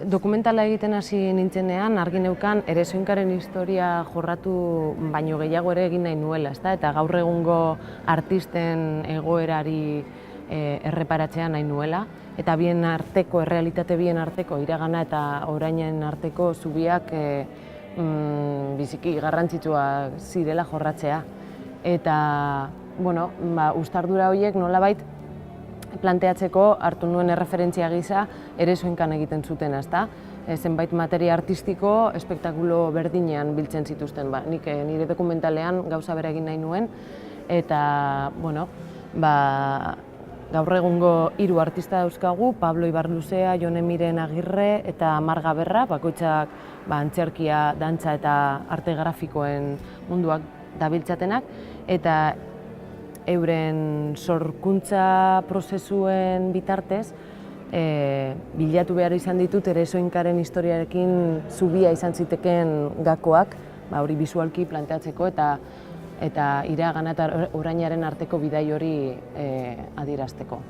Dokumentala egiten hasi nintzenean, argi neukan Eresoinkaren historia jorratu baino gehiago ere egin nahi nuela, ezta? Eta gaur egungo artisten egoerari erreparatzea nahi nuela, eta bien arteko, errealitate bien arteko, iragana eta orainen arteko zubiak biziki garrantzitsua zirela jorratzea. Eta, bueno, uztardura horiek nolabait planteatzeko hartu nuen erreferentzia gisa Eresoinkan egiten zuten, ezta? Zenbait materia artistiko espektakulo berdinean biltzen zituzten. Nik nire dokumentalean gauza bera egin nahi nuen, eta, bueno, gaur egungo 3 artista dauzkagu, Pablo Ibarluzea, Jon Emiren Agirre eta Marga Berra, bakoitzak antzerkia, dantza eta arte grafikoen munduak dabiltzatenak, eta euren sorkuntza prozesuen bitartez bilatu behar izan ditut Eresoinkaren historiarekin zubia izan zitekeen gakoak, hori bisualki planteatzeko eta iragana eta orainaren arteko bidai hori adierazteko.